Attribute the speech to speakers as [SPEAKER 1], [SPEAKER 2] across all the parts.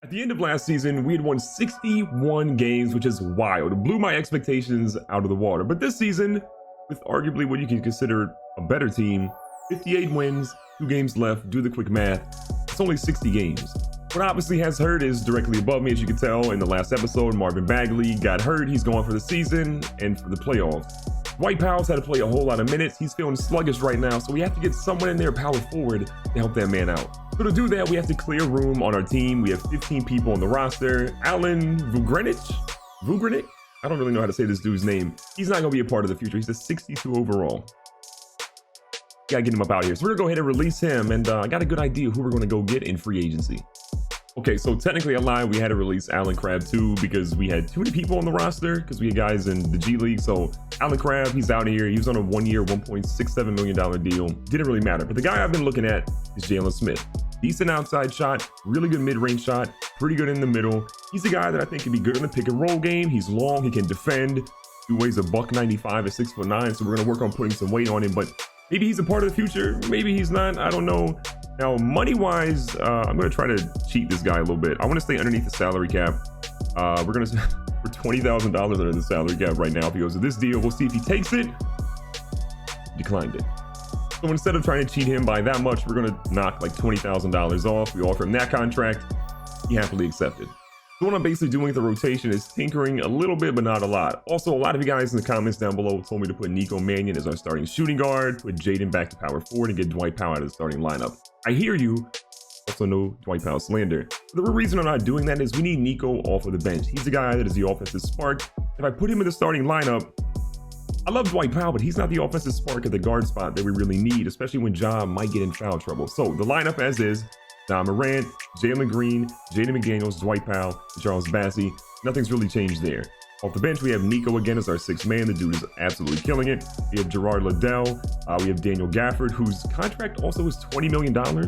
[SPEAKER 1] At the end of last season, we had won 61 games, which is wild. It blew my expectations out of the water. But this season, with arguably what you can consider a better team, 58 wins, 2 games left, do the quick math, it's only 60 games. What obviously has hurt is directly above me, as you can tell in the last episode. Marvin Bagley got hurt, he's gone for the season and for the playoffs. Dwight Powell's had to play a whole lot of minutes, he's feeling sluggish right now, so we have to get someone in there power forward to help that man out. So to do that, we have to clear room on our team. We have 15 people on the roster. Alan Vugranich? I don't really know how to say this dude's name. He's not going to be a part of the future. He's a 62 overall. Gotta get him up out of here. So we're gonna go ahead and release him, and I got a good idea who we're gonna go get in free agency. Okay, so technically I lied. We had to release Alan Crabb too because we had too many people on the roster because we had guys in the G League. So Alan Crabb, he's out of here. He was on a 1-year, $1.67 million deal. Didn't really matter. But the guy I've been looking at is Jalen Smith. Decent outside shot, really good mid-range shot, pretty good in the middle. He's a guy that I think can be good in the pick and roll game. He's long, he can defend. He weighs a $195 at 6'9", so we're gonna work on putting some weight on him. But maybe he's a part of the future, maybe he's not, I don't know. Now, money-wise, I'm gonna try to cheat this guy a little bit. I wanna stay underneath the salary cap. We're gonna, for $20,000 under the salary cap right now. If he goes to this deal, we'll see if he takes it. Declined it. So instead of trying to cheat him by that much, we're gonna knock like $20,000 off. We offer him that contract, he happily accepted. So what I'm basically doing with the rotation is tinkering a little bit, but not a lot. Also, a lot of you guys in the comments down below told me to put Nico Mannion as our starting shooting guard, put Jaden back to power forward, and get Dwight Powell out of the starting lineup. I hear you. Also, no Dwight Powell slander. The real reason I'm not doing that is we need Nico off of the bench. He's the guy that is the offensive spark. If I put him in the starting lineup, I love Dwight Powell, but he's not the offensive spark at the guard spot that we really need, especially when Ja might get in foul trouble. So the lineup as is: Ja Morant, Jalen Green, Jaden McDaniels, Dwight Powell, and Charles Bassey. Nothing's really changed there. Off the bench, we have Nico again as our 6th man. The dude is absolutely killing it. We have Gerard Liddell. We have Daniel Gafford, whose contract also is $20 million. I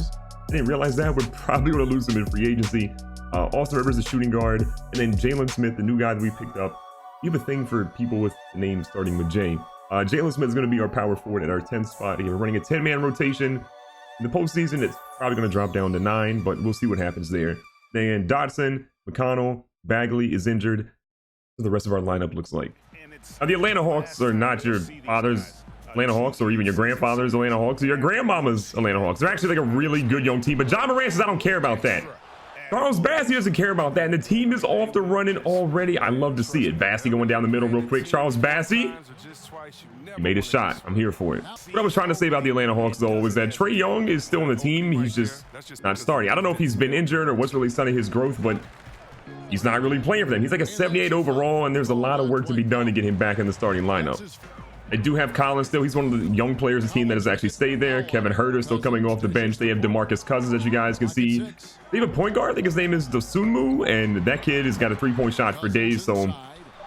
[SPEAKER 1] didn't realize that. We're probably going to lose him in free agency. Austin Rivers, the shooting guard. And then Jalen Smith, the new guy that we picked up. You have a thing for people with the name starting with J. Jalen Smith is going to be our power forward at our 10th spot here. We're running a 10-man rotation. In the postseason, it's probably going to drop down to 9, but we'll see what happens there. Then Dotson, McConnell, Bagley is injured. So the rest of our lineup looks like. Now, the Atlanta Hawks are not your father's Atlanta Hawks or even your grandfather's Atlanta Hawks or your grandmama's Atlanta Hawks. They're actually like a really good young team, but Ja Morant says I don't care about that. Charles Bassey doesn't care about that, and the team is off the running already. I love to see it. Bassey going down the middle real quick. Charles Bassey, he made a shot. I'm here for it. What I was trying to say about the Atlanta Hawks, though, is that Trae Young is still on the team. He's just not starting. I don't know if he's been injured or what's really stunning his growth, but he's not really playing for them. He's like a 78 overall, and there's a lot of work to be done to get him back in the starting lineup. They do have Collins still. He's one of the young players of the team that has actually stayed there. Kevin Huerter still coming off the bench. They have DeMarcus Cousins, as you guys can see. They have a point guard. I think his name is Dosunmu, and that kid has got a 3-point shot for days. So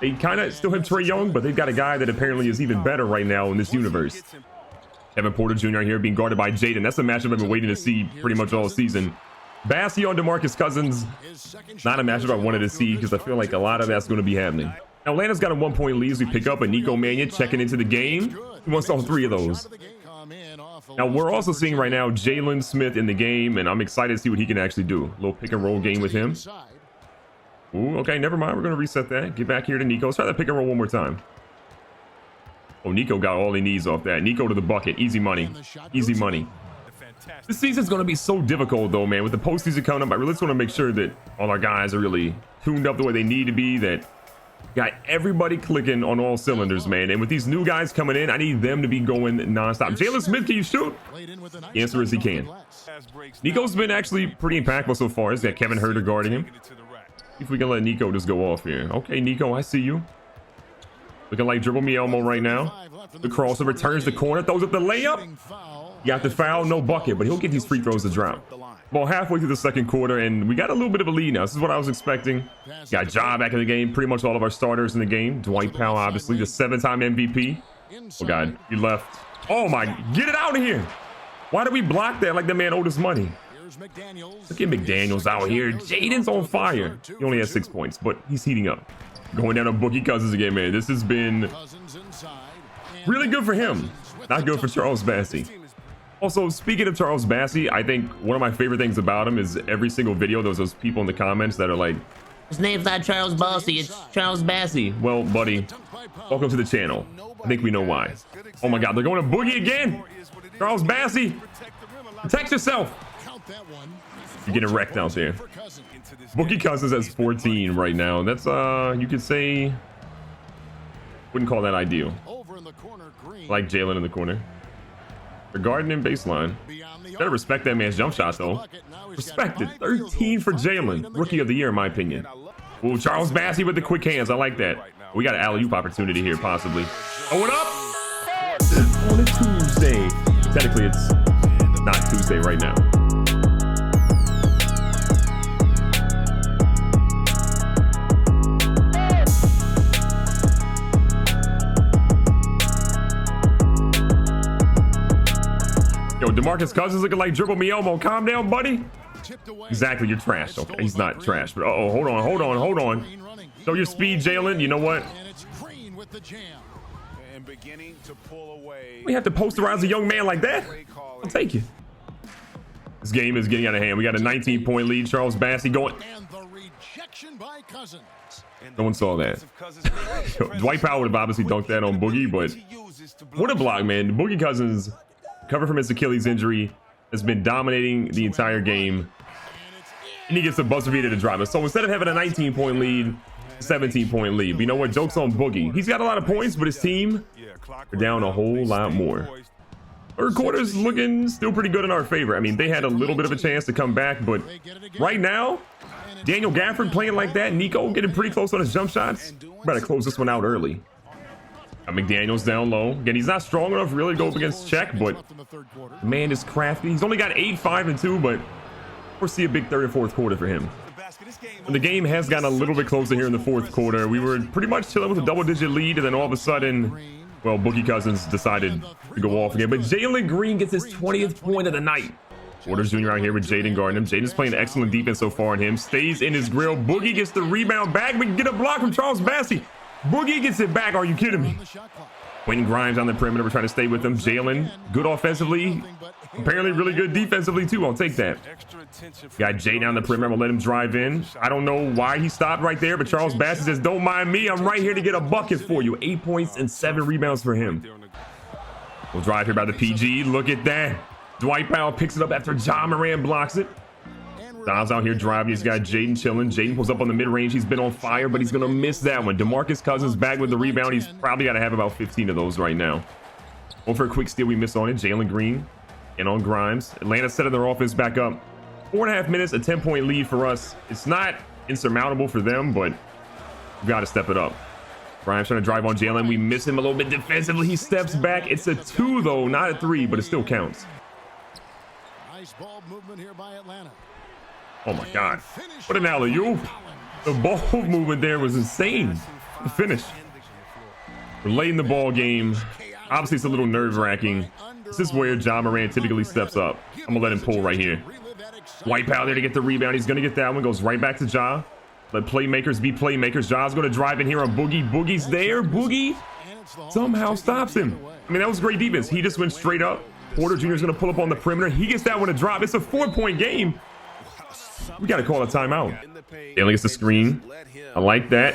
[SPEAKER 1] they kind of still have Trae Young, but they've got a guy that apparently is even better right now in this universe. Kevin Porter Jr. here being guarded by Jaden. That's a matchup I've been waiting to see pretty much all season. Bassey on DeMarcus Cousins. Not a matchup I wanted to see because I feel like a lot of that's going to be happening. Now, Atlanta's got a 1-point lead as we pick up a Nico Mannion checking into the game. He wants all 3 of those. Now, we're also seeing right now Jalen Smith in the game, and I'm excited to see what he can actually do. A little pick and roll game with him. Ooh, okay, never mind. We're going to reset that. Get back here to Nico. Let's try that pick and roll one more time. Oh, Nico got all he needs off that. Nico to the bucket. Easy money. Easy money. This season's going to be so difficult, though, man. With the postseason coming up, I really just want to make sure that all our guys are really tuned up the way they need to be, that got everybody clicking on all cylinders, man. And with these new guys coming in, I need them to be going nonstop. Jalen Smith, can you shoot? The answer is he can. Nico's been actually pretty impactful so far. He's got Kevin Huerter guarding him. See if we can let Nico just go off here. Okay, Nico, I see you. Looking like Dribble Me Elmo right now. The crossover turns the corner, throws up the layup. Got the foul, no bucket, but he'll get these free throws to drop. Well, halfway through the second quarter, and we got a little bit of a lead now. This is what I was expecting. Got Ja back in the game. Pretty much all of our starters in the game. Dwight Powell, obviously, the 7-time MVP. Oh, God, he left. Oh, my, get it out of here. Why did we block that like the man owed us money? Look at McDaniels out here. Jaden's on fire. He only has 6 points, but he's heating up. Going down to Boogie Cousins again, man. This has been really good for him. Not good for Charles Bassey. Also, speaking of Charles Bassey, I think one of my favorite things about him is every single video, there's those people in the comments that are like, his name's not Charles Bassey, it's Charles Bassey. Well, buddy, welcome to the channel. I think we know why. Oh my God, they're going to Boogie again. Charles Bassey, protect yourself. You're getting wrecked out there. Boogie Cousins has 14 right now. That's, you could say, wouldn't call that ideal. Like Jalen in the corner. They're guarding him baseline. Better respect that man's jump shot, though. Respect it. 13 for Jalen. Rookie of the year, in my opinion. Ooh, Charles Bassey with the quick hands. I like that. We got an alley-oop opportunity here, possibly. Oh, and up! On a Tuesday. Technically, it's not Tuesday right now. Yo, DeMarcus Cousins looking like Dribble Me Elmo. Calm down, buddy. Exactly, you're trash. Okay, he's not trash, but uh-oh, hold on. Show your speed, Jalen. You know what? We have to posterize a young man like that? I'll take you. This game is getting out of hand. We got a 19-point lead. Charles Bassey going. No one saw that. Dwight Powell would have obviously dunked that on Boogie, but what a block, man. Boogie Cousins, covered from his Achilles injury, has been dominating the entire game. And he gets a buzzer beater to drive us. So instead of having a 19-point lead, 17-point lead. But you know what? Joke's on Boogie. He's got a lot of points, but his team are down a whole lot more. Third quarter's looking still pretty good in our favor. I mean, they had a little bit of a chance to come back, but right now, Daniel Gafford playing like that, Nico getting pretty close on his jump shots. Better close this one out early. McDaniels down low. Again, he's not strong enough really to go up against Check, but the man is crafty. He's only got 8, 5, and 2, but we'll see a big third and fourth quarter for him. And the game has gotten a little bit closer here in the fourth quarter. We were pretty much chilling with a double-digit lead, and then all of a sudden, well, Boogie Cousins decided to go off again. But Jalen Green gets his 20th point of the night. Porter Jr. out here with Jaden guarding him. Jaden's playing excellent defense so far on him. Stays in his grill. Boogie gets the rebound back. We can get a block from Charles Bassey. Boogie gets it back. Are you kidding me? Quentin Grimes on the perimeter. We're trying to stay with him. Jalen, good offensively. Apparently really good defensively, too. I'll take that. Got Jay down the perimeter. I'm going to let him drive in. I don't know why he stopped right there, but Charles Bassey says, don't mind me. I'm right here to get a bucket for you. 8 points and 7 rebounds for him. We'll drive here by the PG. Look at that. Dwight Powell picks it up after Ja Morant blocks it. Don's out here driving. He's got Jaden chilling. Jaden pulls up on the mid-range. He's been on fire, but he's going to miss that one. DeMarcus Cousins back with the rebound. He's probably got to have about 15 of those right now. Going for a quick steal. We miss on it. Jalen Green and on Grimes. Atlanta setting their offense back up. 4.5 minutes, a 10-point lead for us. It's not insurmountable for them, but we've got to step it up. Grimes trying to drive on Jalen. We miss him a little bit defensively. He steps back. It's a 2, though, not a 3, but it still counts. Nice ball movement here by Atlanta. Oh my God, what an alley-oop. The ball movement there was insane. The finish. We're late in the ball game. Obviously, it's a little nerve-wracking. This is where Ja Morant typically steps up. I'm gonna let him pull right here. White Powell there to get the rebound. He's gonna get that one. Goes right back to Ja. Let playmakers be playmakers. Ja's gonna drive in here on Boogie. Boogie's there. Boogie somehow stops him. I mean, that was great defense. He just went straight up. Porter Jr. is gonna pull up on the perimeter. He gets that one to drop. It's a 4-point game. We got to call a timeout. Jalen gets the screen. I like that.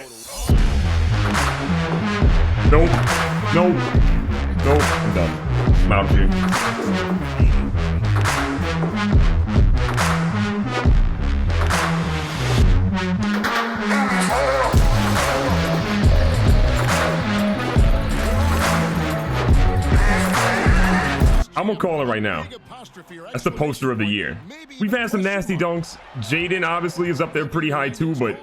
[SPEAKER 1] Nope. I'm done. I'm out of here. I'm gonna call it right now. That's the poster of the year. We've had some nasty dunks. Jaden obviously is up there pretty high too, but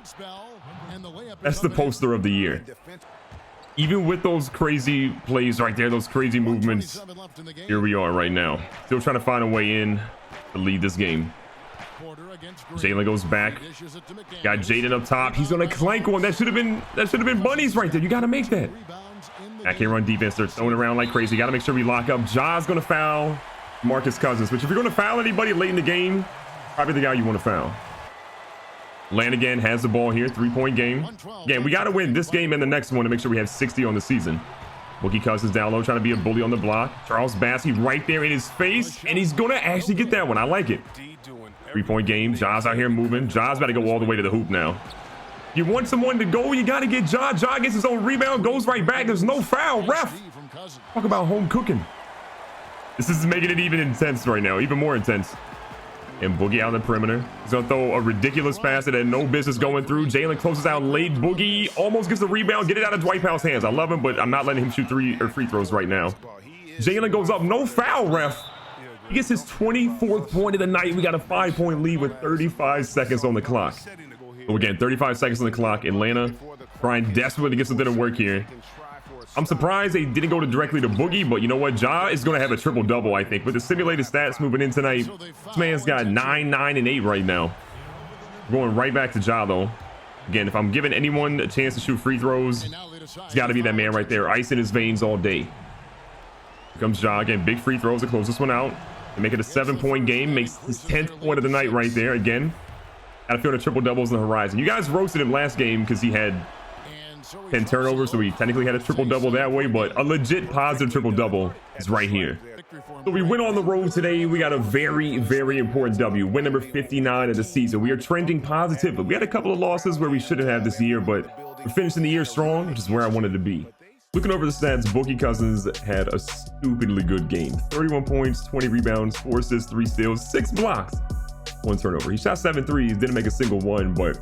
[SPEAKER 1] that's the poster of the year. Even with those crazy plays right there, those crazy movements, here we are right now. Still trying to find a way in to lead this game. Jalen goes back. Got Jaden up top. He's gonna clank one. That should have been bunnies right there. You gotta make that. Back here on defense, they're throwing around like crazy. Got to make sure we lock up. Ja's going to foul Marcus Cousins, which if you're going to foul anybody late in the game, probably the guy you want to foul. Lanigan has the ball here. 3-point game. Again, we got to win this game and the next one to make sure we have 60 on the season. Boogie Cousins down low, trying to be a bully on the block. Charles Bassey right there in his face, and he's gonna actually get that one. I like it. 3-point game. Ja's out here moving. Ja's about to go all the way to the hoop now. You want someone to go, you got to get Ja. Ja gets his own rebound, goes right back. There's no foul. Ref. Talk about home cooking. This is making it even intense right now, even more intense. And Boogie out on the perimeter. He's going to throw a ridiculous pass that had no business going through. Jalen closes out late. Boogie almost gets the rebound. Get it out of Dwight Powell's hands. I love him, but I'm not letting him shoot free throws right now. Jalen goes up. No foul, ref. He gets his 24th point of the night. We got a 5-point lead with 35 seconds on the clock. So again, 35 seconds on the clock. Atlanta trying desperately to get something to work here. I'm surprised they didn't go directly to Boogie, but you know what? Ja is going to have a triple-double, I think. With the simulated stats moving in tonight, this man's got 9, 9, and 8 right now. Going right back to Ja, though. Again, if I'm giving anyone a chance to shoot free throws, it's got to be that man right there. Ice in his veins all day. Here comes Ja. Again, big free throws to close this one out. To make it a 7-point game. Makes his 10th point of the night right there. Again, got a few triple-doubles on the horizon. You guys roasted him last game because he had 10 turnovers, so he technically had a triple-double that way, but a legit positive triple-double is right here. So we went on the road today. We got a very, very important W. Win number 59 of the season. We are trending positively. We had a couple of losses where we shouldn't have this year, but we're finishing the year strong, which is where I wanted to be. Looking over the stats, Boogie Cousins had a stupidly good game. 31 points, 20 rebounds, 4 assists, 3 steals, 6 blocks, 1 turnover. He shot 7 threes, didn't make a single one, but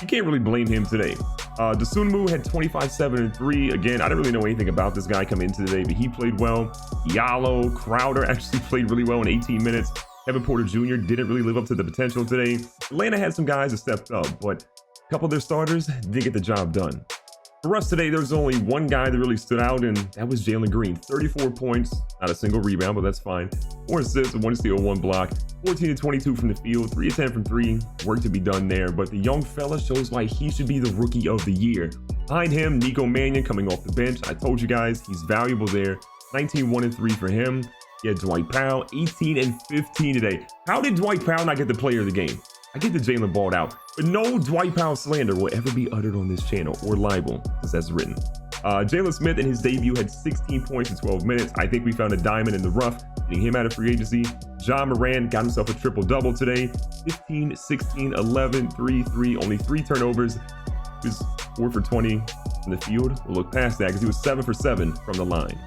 [SPEAKER 1] you can't really blame him today. Dosunmu had 25, 7, and 3. Again, I didn't really know anything about this guy coming into today, but he played well. Diallo, Crowder actually played really well in 18 minutes. Kevin Porter Jr. didn't really live up to the potential today. Atlanta had some guys that stepped up, but a couple of their starters didn't get the job done. For us today, there's only one guy that really stood out, and that was Jalen Green. 34 points, not a single rebound, but that's fine. 4 assists, 1 steal, 1 block. 14 to 22 from the field, 3 to 10 from 3. Work to be done there, but the young fella shows why he should be the rookie of the year. Behind him, Nico Mannion coming off the bench. I told you guys, he's valuable there. 19, 1, and 3 for him. He had Dwight Powell, 18 and 15 today. How did Dwight Powell not get the player of the game? I get the Jalen balled out, but no Dwight Powell slander will ever be uttered on this channel or libel, as that's written. Jalen Smith in his debut had 16 points in 12 minutes. I think we found a diamond in the rough, getting him out of free agency. Ja Morant got himself a triple-double today. 15, 16, 11, 3, 3, only 3 turnovers. He was 4 for 20 in the field. We'll look past that because he was 7 for 7 from the line.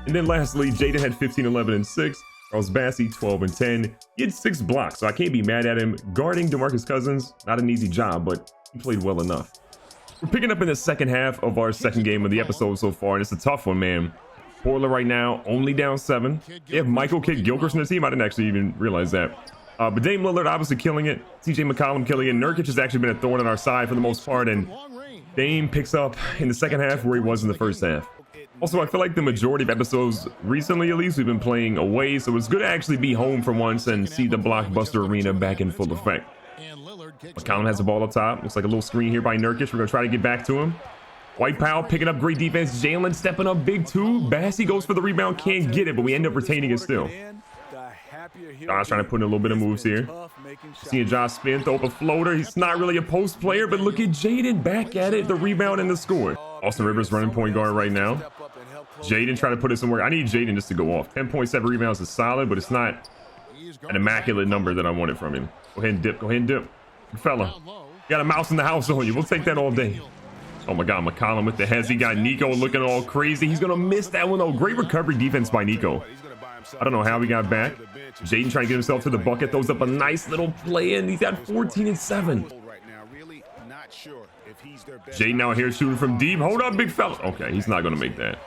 [SPEAKER 1] And then lastly, Jaden had 15, 11, and 6. Charles Bassey, 12 and 10. He had 6 blocks, so I can't be mad at him. Guarding DeMarcus Cousins, not an easy job, but he played well enough. We're picking up in the second half of our second game of the episode so far, and it's a tough one, man. Portland right now, only down 7. They have Michael Kidd-Gilchrist in the team. I didn't actually even realize that. But Dame Lillard obviously killing it. TJ McCollum killing it. Nurkic has actually been a thorn on our side for the most part, and Dame picks up in the second half where he was in the first half. Also, I feel like the majority of episodes recently, at least, we've been playing away, so it's good to actually be home for once and see the Blockbuster Arena back in full effect. McCollum has the ball up top. Looks like a little screen here by Nurkic. We're going to try to get back to him. Dwight Powell picking up great defense. Jalen stepping up big too. Bassey goes for the rebound, can't get it, but we end up retaining it still. Josh trying to put in a little bit of moves here. Seeing Josh spin, throw up a floater. He's not really a post player, but look at Jaden back at it. The rebound and the score. Austin Rivers running point guard right now. Jaden trying to put it somewhere. I need Jaden just to go off. 10.7 rebounds is solid, but it's not an immaculate number that I wanted from him. Go ahead and dip. Go ahead and dip. Good fella. You got a mouse in the house on you. We'll take that all day. Oh my God, McCollum with the heads. He got Nico looking all crazy. He's going to miss that one though. Great recovery defense by Nico. I don't know how he got back. Jaden trying to get himself to the bucket. Throws up a nice little play in. He's got 14 and 7. Jaden out here shooting from deep. Hold up, big fella. Okay, he's not going to make that.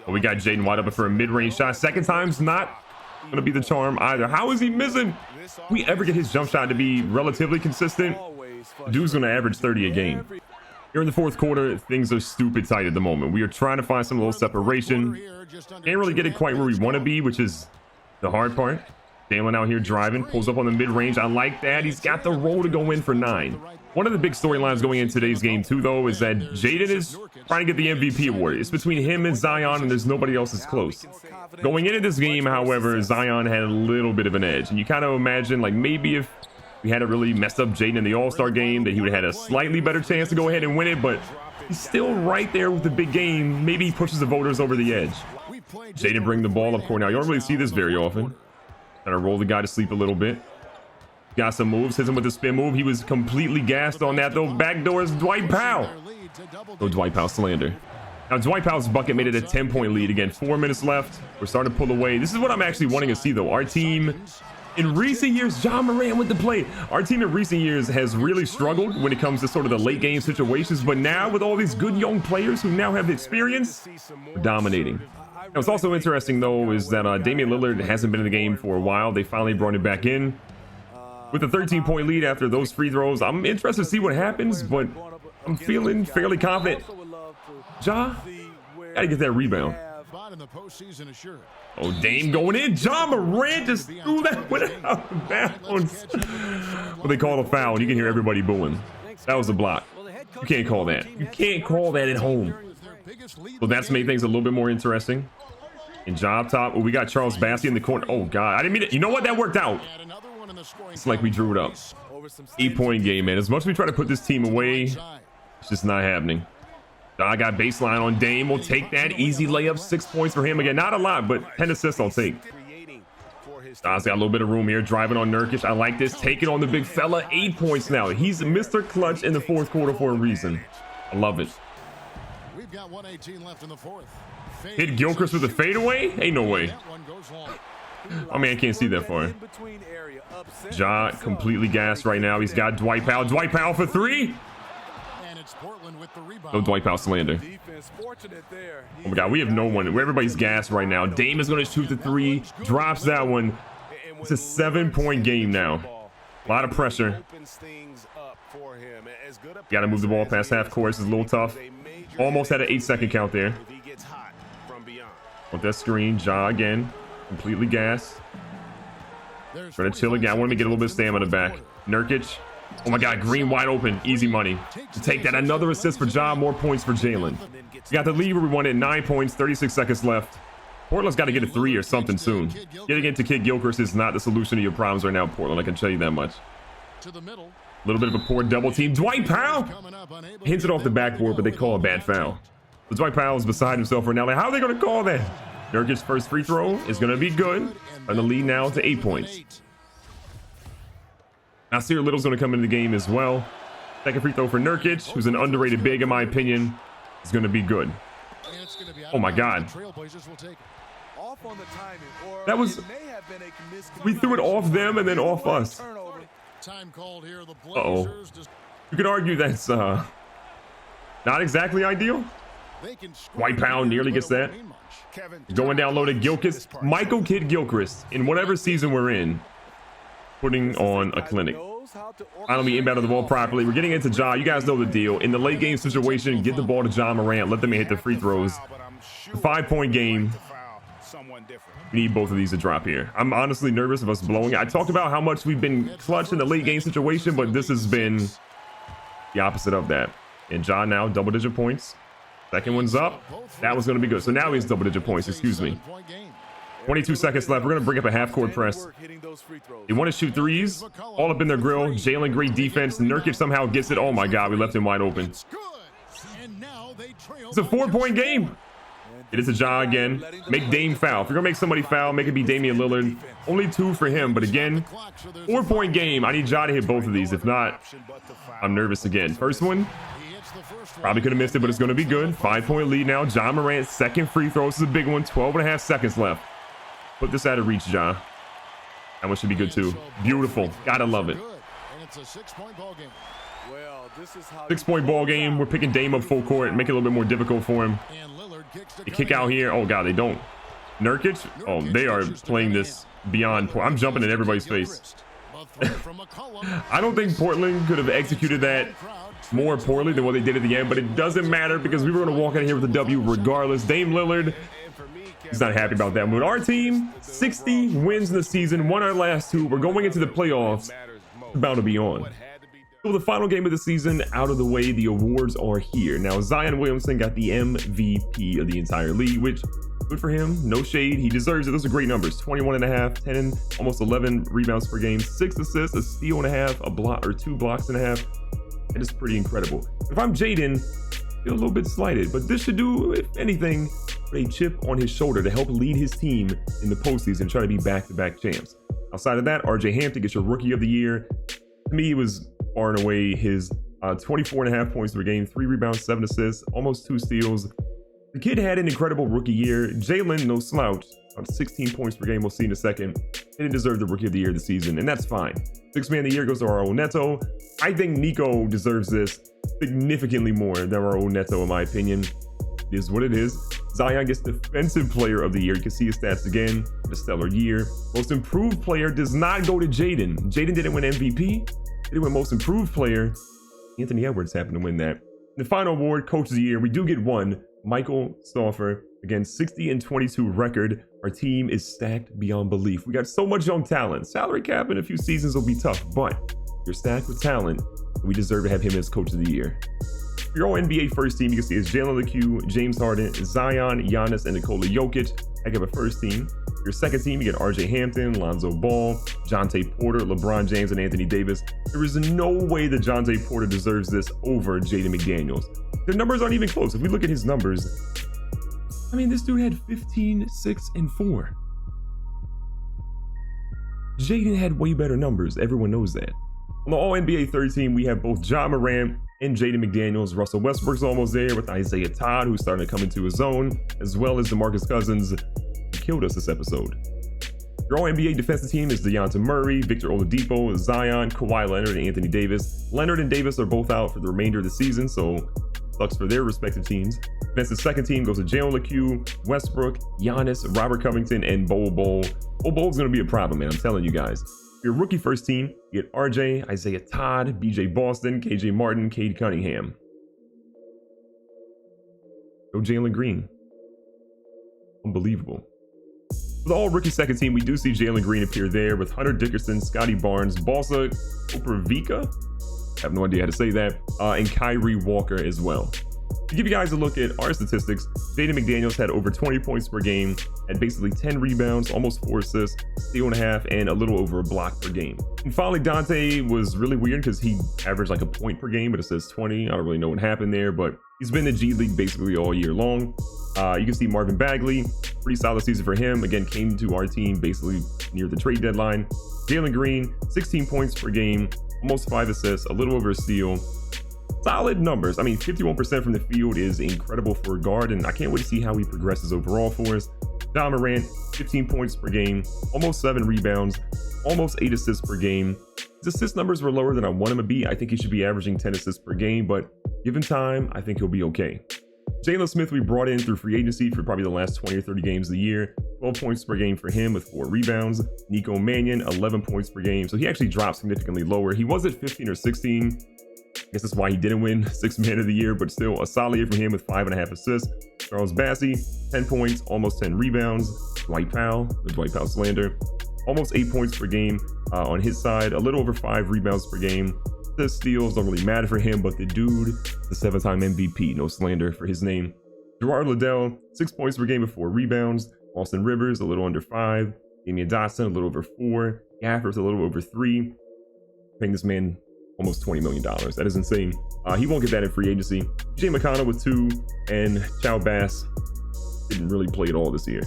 [SPEAKER 1] But we got Jaden wide open for a mid-range shot. Second time's not going to be the charm either. How is he missing? If we ever get his jump shot to be relatively consistent, dude's going to average 30 a game. Here in the fourth quarter, things are stupid tight at the moment. We are trying to find some little separation. Can't really get it quite where we want to be, which is the hard part. Jalen out here driving, pulls up on the mid-range. I like that. He's got the roll to go in for 9. One of the big storylines going in today's game, too, though, is that Jaden is trying to get the MVP award. It's between him and Zion, and there's nobody else as close. Going into this game, however, Zion had a little bit of an edge. And you kind of imagine, like, maybe if we we had a really messed up Jaden in the All-Star game, that he would have had a slightly better chance to go ahead and win it, but he's still right there with the big game. Maybe he pushes the voters over the edge. Jaden bring the ball up court now. You don't really see this very often. Gotta roll the guy to sleep a little bit. Got some moves, hits him with the spin move. He was completely gassed on that though. Backdoors Dwight Powell. No Dwight Powell slander. Now Dwight Powell's bucket made it a 10-point lead. Again, 4 minutes left. We're starting to pull away. This is what I'm actually wanting to see though. Our team in recent years, Ja Morant with the play. Our team in recent years has really struggled when it comes to sort of the late game situations, but now with all these good young players who now have experience, we're dominating. Now, what's also interesting though is that Damian Lillard hasn't been in the game for a while. They finally brought him back in with a 13-point lead after those free throws. I'm interested to see what happens, but I'm feeling fairly confident. Ja, gotta get that rebound. Oh, Dame going in. Ja Morant just threw that one out of bounds. Well, they call a foul. You can hear everybody booing. That was a block. You can't call that. You can't call that at home. So that's made things a little bit more interesting. And Ja up top. Oh, we got Charles Bassey in the corner. Oh, God. I didn't mean it. You know what? That worked out. It's like we drew it up. 8-point game, man. As much as we try to put this team away, it's just not happening. I got baseline on Dame. We'll take that. Easy layup. 6 points for him. Again, not a lot, but 10 assists I'll take. Got a little bit of room here. Driving on Nurkic. I like this. Taking on the big fella. 8 points now. He's Mr. Clutch in the fourth quarter for a reason. I love it.
[SPEAKER 2] We've got 1:18 left in the fourth.
[SPEAKER 1] Hit Gilchrist with a fadeaway? Ain't no way. Oh, man, I can't see that far. Ja completely gassed right now. He's got Dwight Powell. Dwight Powell for three. No Dwight Powell slander. Oh my God, we have no one. Everybody's gassed right now. Dame is going to shoot the three. Drops that one. It's a 7-point game now. A lot of pressure. Got to move the ball past half court. This is a little tough. Almost had an 8-second count there. Want that screen. Ja again. Completely gassed. Trying to chill again. I want him to get a little bit of stamina back. Nurkic. Oh my God, Green wide open. Easy money. To take that. Another assist for Ja. More points for Jalen. We got the lead where we wanted. 9 points. 36 seconds left. Portland's got to get a 3 or something soon. Getting into Kid Gilchrist is not the solution to your problems right now, Portland. I can tell you that much. A little bit of a poor double team. Dwight Powell hits it off the backboard, but they call a bad foul. So Dwight Powell is beside himself right now. Like, how are they going to call that? Nurkic's first free throw is going to be good. And the lead now to 8 points. Now, Nasir Little's going to come into the game as well. Second free throw for Nurkic, who's an underrated big, in my opinion, is going to be good. Oh, my God. That was... We threw it off them and then off us. Uh-oh. You could argue that's not exactly ideal. Dwight Powell nearly gets that. Going down low to Gilchrist. Michael Kidd Gilchrist, in whatever season we're in, putting on a clinic. Finally inbound of the ball properly. We're getting into Ja. You guys know the deal. In the late game situation, get the ball to Ja Morant. Let them hit the free throws. 5-point game. We need both of these to drop here. I'm honestly nervous of us blowing it. I talked about how much we've been clutch in the late game situation, but this has been the opposite of that. And Ja now double-digit points. Second one's up. That was going to be good. So now he's double-digit points. Excuse me. 22 seconds left. We're going to bring up a half-court press. They want to shoot threes. All up in their grill. Jalen, great defense. Nurkic somehow gets it. Oh, my God. We left him wide open. It's a 4-point game. It is a Ja again. Make Dame foul. If you're going to make somebody foul, make it be Damian Lillard. Only 2 for him. But again, 4-point game. I need Ja to hit both of these. If not, I'm nervous again. First one. Probably could have missed it, but it's going to be good. 5-point lead now. Ja Morant, second free throw. This is a big one. 12.5 seconds left. Put this out of reach, Ja. That one should be good, too. Beautiful. Gotta love it. 6-point ball game. We're picking Dame up full court. Make it a little bit more difficult for him. They kick out here. Oh, God, they don't. Nurkic? Oh, they are playing this beyond. I'm jumping in everybody's face. I don't think Portland could have executed that more poorly than what they did at the end, but it doesn't matter because we were going to walk out of here with a W regardless. Dame Lillard, he's not happy about that. But our team, 60 wins in the season, won our last 2. We're going into the playoffs. About to be on. So the final game of the season out of the way, the awards are here. Now, Zion Williamson got the MVP of the entire league, which Good for him. No shade. He deserves it. Those are great numbers. 21.5, 10, almost 11 rebounds per game, 6 assists, a steal and a half, a block or 2 blocks and a half. That is pretty incredible. If I'm Jaden, I feel a little bit slighted, but this should do, if anything, put a chip on his shoulder to help lead his team in the postseason, try to be back-to-back champs. Outside of that, RJ Hampton gets your Rookie of the Year. To me, it was far and away his 24.5 points per game, 3 rebounds, 7 assists, almost 2 steals. The kid had an incredible rookie year. Jalen, no slouch, about 16 points per game. We'll see in a second. He didn't deserve the Rookie of the Year this season, and that's fine. Sixth Man of the Year goes to Raul Neto. I think Nico deserves this significantly more than Raul Neto, in my opinion. It is what it is. Zion gets Defensive Player of the Year. You can see his stats again. A stellar year. Most Improved Player does not go to Jaden. Jaden didn't win MVP. He didn't win Most Improved Player. Anthony Edwards happened to win that. The final award, Coach of the Year, we do get one. Michael Stauffer, again, 60-22 record. Our team is stacked beyond belief. We got so much young talent. Salary cap in a few seasons will be tough, but you're stacked with talent. We deserve to have him as Coach of the Year. For your All-NBA first team, you can see it's Jalen LeCue, James Harden, Zion, Giannis, and Nikola Jokic. I have a first team. Your second team, you get RJ Hampton, Lonzo Ball, Jonte Porter, LeBron James, and Anthony Davis. There is no way that Jonte Porter deserves this over Jaden McDaniels. The numbers aren't even close. If we look at his numbers, I mean, this dude had 15, 6, and 4. Jaden had way better numbers. Everyone knows that. On the All-NBA third team, we have both Ja Morant and Jaden McDaniels. Russell Westbrook's almost there with Isaiah Todd, who's starting to come into his own, as well as DeMarcus Cousins. He killed us this episode. Your All-NBA defensive team is DeJounte Murray, Victor Oladipo, Zion, Kawhi Leonard, and Anthony Davis. Leonard and Davis are both out for the remainder of the season, so sucks for their respective teams. Defensive second team goes to Jalen LeCue, Westbrook, Giannis, Robert Covington, and Bol Bol. Bol Bol's going to be a problem, man. I'm telling you guys. Your rookie first team, you get RJ, Isaiah Todd, BJ Boston, KJ Martin, Cade Cunningham. Go Jalen Green. Unbelievable. For the all-rookie second team, we do see Jalen Green appear there with Hunter Dickerson, Scotty Barnes, Balsa Koprivica, I have no idea how to say that, and Kyrie Walker as well. To give you guys a look at our statistics, Jaden McDaniels had over 20 points per game, had basically 10 rebounds, almost 4 assists, steal and a half, and a little over a block per game. And finally, Dante was really weird because he averaged like a point per game, but it says 20. I don't really know what happened there, but he's been in the G League basically all year long. You can see Marvin Bagley, pretty solid season for him. Again, came to our team basically near the trade deadline. Jalen Green, 16 points per game, almost 5 assists, a little over a steal. Solid numbers. I mean, 51% from the field is incredible for a guard, and I can't wait to see how he progresses overall for us. Ja Morant, 15 points per game, almost 7 rebounds, almost 8 assists per game. His assist numbers were lower than I want him to be. I think he should be averaging 10 assists per game, but given time, I think he'll be okay. Jalen Smith, we brought in through free agency for probably the last 20 or 30 games of the year. 12 points per game for him with 4 rebounds. Nico Mannion, 11 points per game. So he actually dropped significantly lower. He was at 15 or 16. I guess that's why he didn't win Sixth Man of the Year, but still a solid year for him with 5.5 assists. Charles Bassey, 10 points, almost 10 rebounds. Dwight Powell, the Dwight Powell slander, almost 8 points per game on his side, a little over 5 rebounds per game. The steals don't really matter for him, but the dude, the 7-time MVP, no slander for his name. Gerard Liddell, 6 points per game with 4 rebounds. Austin Rivers, a little under 5. Damian Dotson, a little over 4. Gafford, a little over 3. Paying this man almost $20 million. That is insane. He won't get that in free agency. Jay McConnell with 2, and Chow Bass didn't really play at all this year.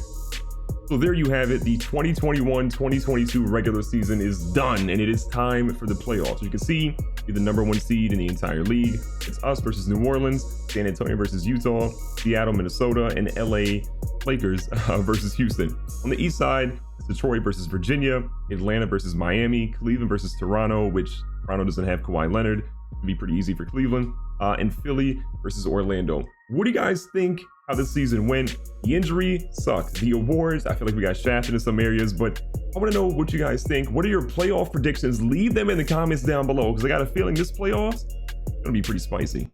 [SPEAKER 1] So there you have it. The 2021-2022 regular season is done, and it is time for the playoffs. You can see you're the number 1 seed in the entire league. It's us versus New Orleans, San Antonio versus Utah, Seattle, Minnesota, and LA Lakers versus Houston. On the east side, it's Detroit versus Virginia, Atlanta versus Miami, Cleveland versus Toronto, which Toronto doesn't have Kawhi Leonard. It'd be pretty easy for Cleveland. And Philly versus Orlando. What do you guys think how this season went? The injury sucked. The awards, I feel like we got shafted in some areas, but I want to know what you guys think. What are your playoff predictions? Leave them in the comments down below, because I got a feeling this playoffs is going to be pretty spicy.